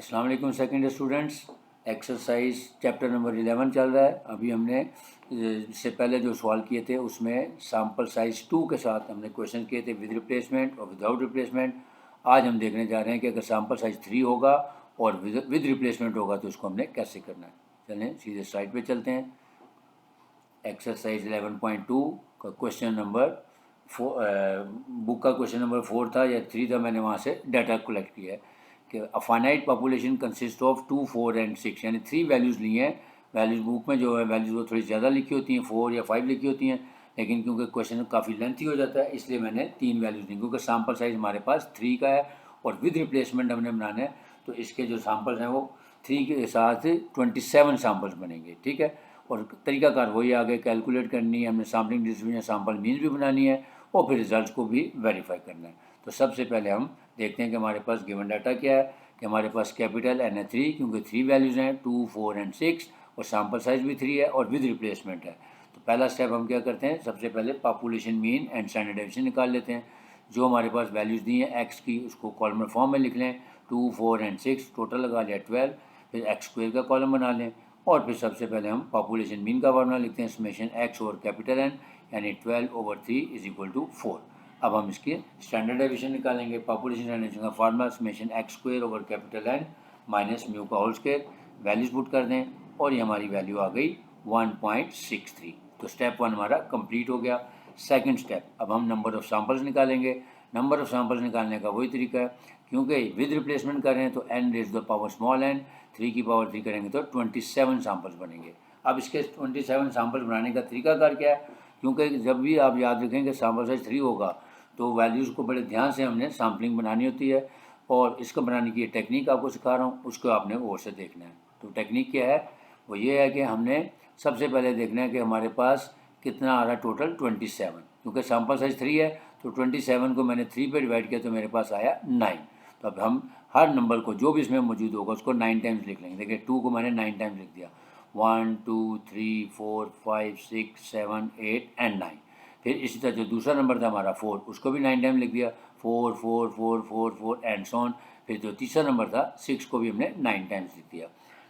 अस्सलाम वालेकुम second students. Exercise chapter number 11 चल रहा है। अभी हमने इससे पहले जो सवाल किए थे उसमें सैम्पल साइज 2 के साथ हमने क्वेश्चन किए थे विद रिप्लेसमेंट और विदाउट रिप्लेसमेंट। आज हम देखने जा रहे हैं कि अगर सैम्पल साइज 3 होगा और विद रिप्लेसमेंट होगा तो उसको हमने कैसे करना है। चलें सीधे स्लाइड पे चलते हैं। एक्सरसाइज 11.2 का क्वेश्चन नंबर बुक का क्वेश्चन नंबर 4 था या 3 था, मैंने वहाँ से डाटा कलेक्ट किया है कि a finite population consist of 2, 4 and 6, यानी 3 वैल्यूज़ ली हैं। वैल्यूज़ बुक में जो है वैल्यूज़ वो थोड़ी ज़्यादा लिखी होती हैं, 4 या 5 लिखी होती हैं, लेकिन क्योंकि क्वेश्चन काफ़ी लेंथी हो जाता है इसलिए मैंने 3 वैल्यूज़ ली, क्योंकि सैम्पल साइज़ हमारे पास 3 का है और विद रिप्लेसमेंट हमने बनाना है। तो इसके जो सैम्पल्स हैं वो 3 के साथ 27 सैम्पल्स बनेंगे, ठीक है। और तरीकाकार वही आगे कैलकुलेट करनी है, हमने सैम्पलिंग डिस्ट्रीब्यूशन सैम्पल मीन्स भी बनानी है और फिर रिजल्ट्स को भी वेरीफाई करना है। तो सबसे पहले हम देखते हैं कि हमारे पास गिवन डाटा क्या है। कि हमारे पास कैपिटल एन है 3, क्योंकि 3 वैल्यूज़ हैं 2, 4 एंड 6, और सैम्पल साइज भी 3 है और विद रिप्लेसमेंट है। तो पहला स्टेप हम क्या करते हैं, सबसे पहले population mean and standard deviation निकाल लेते हैं। जो हमारे पास वैल्यूज़ दी हैं एक्स की उसको कॉलम फॉर्म में लिख लें। 2, 4 एंड 6 टोटल लगा लिया 12, फिर एक्स स्क्वेयर का कॉलम बना लें और फिर सबसे पहले हम पॉपुलेशन मीन का फार्मूला लिखते हैं summation x over capital N, यानी 12/3 इज इक्वल टू 4। अब हम इसके स्टैंडर्ड डेविएशन निकालेंगे। पॉपुलेशन स्टैंडर्ड डेविएशन का formula summation x square over capital N minus mu का होल स्क्वेयर, वैल्यूज पुट कर दें और ये हमारी वैल्यू आ गई 1.63। तो स्टेप 1 हमारा कंप्लीट हो गया। सेकंड स्टेप, अब हम नंबर ऑफ सैम्पल्स निकालेंगे। नंबर ऑफ सैम्पल्स निकालने का वही तरीका है, क्योंकि विद रिप्लेसमेंट कर रहे हैं तो n raise to the power small n, 3 की पावर 3 करेंगे तो 27 सैम्पल्स बनेंगे। अब इसके 27 सैम्पल्स बनाने का तरीकाकार क्या है, क्योंकि जब भी आप याद रखें कि सैम्पल साइज 3 होगा तो वैल्यूज़ को बड़े ध्यान से हमने सैम्पलिंग बनानी होती है, और इसको बनाने की टेक्निक आपको सिखा रहा हूँ, उसको आपने गौर से देखना है। तो टेक्निक क्या है, वो ये है कि हमने सबसे पहले देखना है कि हमारे पास कितना आ रहा है टोटल 27, क्योंकि सैम्पल साइज 3 है तो 27 को मैंने 3 पे डिवाइड किया तो मेरे पास आया 9। तो अब हम हर नंबर को जो भी इसमें मौजूद होगा उसको 9 टाइम्स लिख लेंगे। देखिए 2 को मैंने 9 टाइम्स लिख दिया, 1, 2, 3, 4, 5, 6, 7, 8 एंड 9। फिर इसी तरह जो दूसरा नंबर था हमारा 4, उसको भी 9 टाइम लिख दिया, 4, 4, 4, 4, 4 एंड सो ऑन। फिर जो तीसरा नंबर था 6 को भी हमने 9 टाइम्स लिख दिया।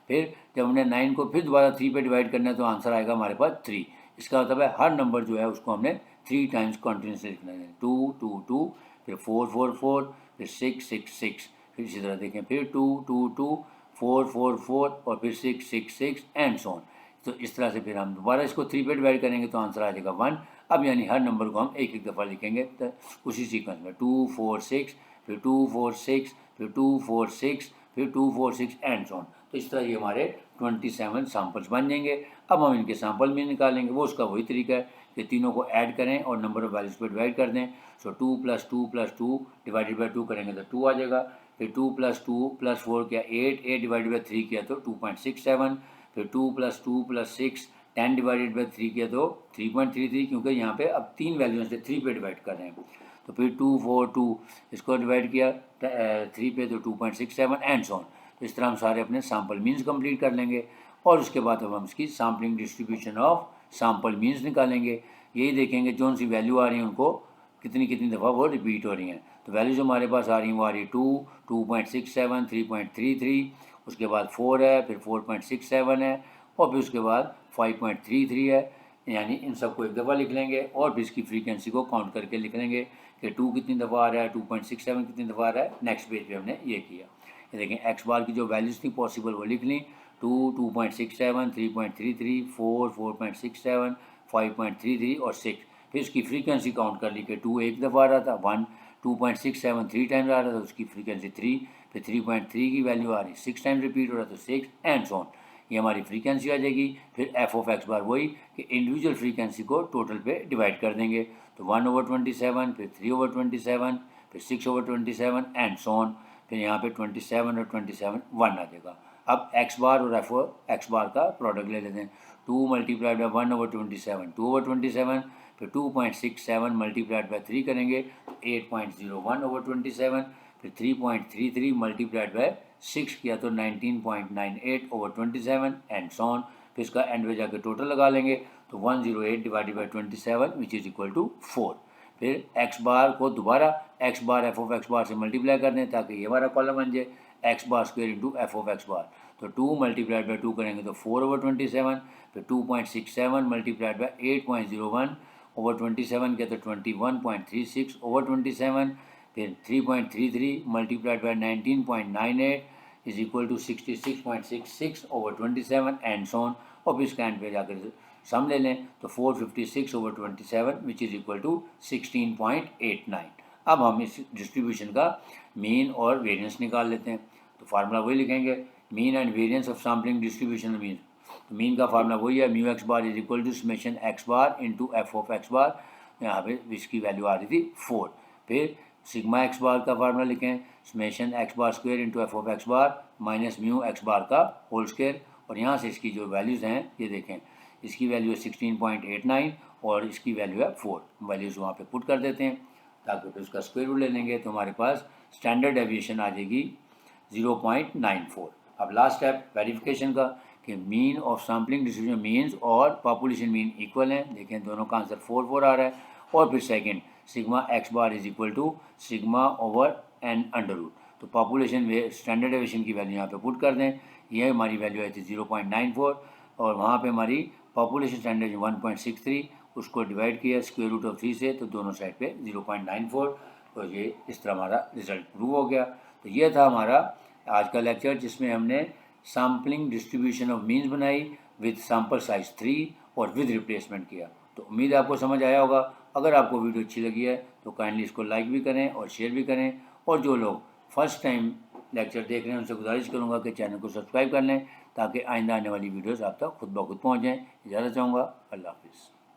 फिर जब हमने 9 को फिर दोबारा 3 पे डिवाइड करना है तो आंसर आएगा हमारे पास 3। इसका मतलब है हर नंबर जो है उसको हमने 3 टाइम्स कॉन्टिन्यूसली लिखना है। 2, 2, 2, फिर 4, 4, 4, फिर 6, 6, 6, फिर इसी तरह देखें फिर 2, 2, 2, 4, 4, 4 और फिर 6, 6, 6 एंड सो ऑन। तो इस तरह से फिर हम दोबारा इसको 3 पे डिवाइड करेंगे तो आंसर आ जाएगा 1। अब यानी हर नंबर को हम एक एक दफ़ा लिखेंगे तो उसी सीक्वेंस में 2, 4, 6, फिर 2, 4, 6, फिर 2, 4, 6, फिर 2, 4, 6 एंड सो ऑन। तो इस तरह ये हमारे 27 सैम्पल्स बन जाएंगे। अब हम इनके सैम्पल में निकालेंगे, वो उसका वही तरीका है कि तीनों को ऐड करें और नंबर ऑफ वैल्यूज़ पर डिवाइड कर दें। सो 2 + 2 + 2 डिवाइडेड बाई 2 करेंगे तो 2 आ जाएगा। फिर 2 + 2 + 4 किया 8, 8 डिवाइडेड बाई 3 किया तो 2.67। फिर 2 + 2 + 6 10 डिवाइडेड बाई 3 किया तो 3.33, क्योंकि यहाँ पे अब 3 वैल्यूज से 3 पे डिवाइड कर रहे हैं। तो फिर 2, 4, 2 इसको डिवाइड किया 3 पे तो 2.67 एंड सो ऑन। तो इस तरह हम सारे अपने सैम्पल मीन्स कंप्लीट कर लेंगे और उसके बाद अब हम इसकी sampling distribution of sample means निकालेंगे। यही देखेंगे जो सी वैल्यू आ रही है उनको कितनी कितनी दफ़ा वो रिपीट हो रही हैं। तो वैल्यू जो हमारे पास आ रही हैं वो आ रही 2, 2.67, 3.33, उसके बाद 4 है, फिर 4.67 है और फिर उसके बाद 5.33 है। यानी इन सबको एक दफ़ा लिख लेंगे और फिर इसकी फ्रीक्वेंसी को काउंट करके लिख लेंगे कि 2 कितनी दफ़ा आ रहा है, 2.67 कितनी दफ़ा आ रहा है। नेक्स्ट पेज पे हमने ये किया। ये देखें एक्स बार की जो वैल्यूज़ थी पॉसिबल वो लिख ली, 2, 2.67, 3.33, 4, 4.67, 5.33 और 6। फिर उसकी फ्रीक्वेंसी काउंट कर ली कि 2 एक दफ़ा आ रहा था, 1, 2.67 3 टाइम्स आ रहा था, उसकी फ्रीक्वेंसी 3, फिर 3.3 की वैल्यू आ रही 6 टाइम रिपीट हो रहा था 6 एंड सो ऑन। ये हमारी फ्रीक्वेंसी आ जाएगी। फिर एफ ऑफ एक्स बार वही कि इंडिविजुअल फ्रीक्वेंसी को टोटल पे डिवाइड कर देंगे। तो 1/27, फिर 3/27, फिर 6/27 एंड सो ऑन। फिर यहाँ पे 27 और 27 1 आ जाएगा। अब एक्स बार और एफ एक्स बार का प्रोडक्ट ले लेते हैं। 2 × 1/27 2/27, फिर 2.67 मल्टीप्लाइड बाई 3 करेंगे तो 8.01/27, फिर 3.33 मल्टीप्लाइड बाई 6 किया तो 19.98/27 एंड सो ऑन। फिर इसका एंड में जाकर टोटल लगा लेंगे तो 108 divided by 27 which is equal to 4। फिर एक्स बार को दोबारा x bar f of x bar से मल्टीप्लाई कर दें ताकि ये हमारा कॉलम बन जाए। X bar square into f of x bar. तो 2 मल्टीप्लाइड बाई 2 करेंगे तो 4/27, फिर 2.67 मल्टीप्लाइड बाई 8.01 ओवर 27 के तो 21.36 ओवर 27, फिर 3.33 multiplied by 19.98 is equal to 66.66 over 27 and so on. और फिर इसका एंड पे जाकर सम ले लें तो 456 over 27 which is equal to 16.89। अब हम इस डिस्ट्रीब्यूशन का मीन और वेरिएंस निकाल लेते हैं। तो फार्मूला वही लिखेंगे, mean and variance of sampling distribution mean. तो मीन का फार्मूला वही है, mu x bar is equal to summation x bar into f of x bar. यहाँ पे इसकी वैल्यू आ रही थी 4। फिर सिग्मा एक्स बार का फार्मूला लिखें, summation x bar square into f of x bar minus mu x bar का whole square. और यहाँ से इसकी जो वैल्यूज़ हैं ये देखें, इसकी वैल्यू है 16.89 और इसकी वैल्यू है 4। वैल्यूज़ वहाँ पे पुट कर देते हैं ताकि फिर उसका स्क्वायर रूट ले लेंगे तो हमारे पास स्टैंडर्ड डेविएशन आ जाएगी 0.94। अब लास्ट स्टेप वेरिफिकेशन का कि mean of sampling distribution means और पॉपुलेशन मीन इक्वल हैं। देखें दोनों का आंसर 4 आ रहा है। और फिर second sigma x bar is equal to sigma over N under root. तो पॉपुलेशन स्टैंडर्ड डेविएशन की वैल्यू यहाँ पे पुट कर दें, ये हमारी वैल्यू आई थी 0.94 और वहाँ पे हमारी पॉपुलेशन स्टैंडर्ड 1.63, उसको डिवाइड किया स्क्वायर रूट ऑफ 3 से तो दोनों साइड पे 0.94। तो ये इस तरह हमारा रिजल्ट प्रूव हो गया। तो ये था हमारा आज का लेक्चर जिसमें हमने सैम्पलिंग डिस्ट्रीब्यूशन ऑफ मीन्स बनाई विद सैम्पल साइज 3 और विद रिप्लेसमेंट किया। तो उम्मीद है आपको समझ आया होगा। अगर आपको वीडियो अच्छी लगी है तो काइंडली इसको लाइक भी करें और शेयर भी करें। और जो लोग फर्स्ट टाइम लेक्चर देख रहे हैं उनसे गुजारिश करूंगा कि चैनल को सब्सक्राइब कर लें ताकि आइंदा आने वाली वीडियोस आप तक खुद ब खुद पहुँच जाएँ। इजाज़त चाहूँगा। अल्लाह हाफिज़।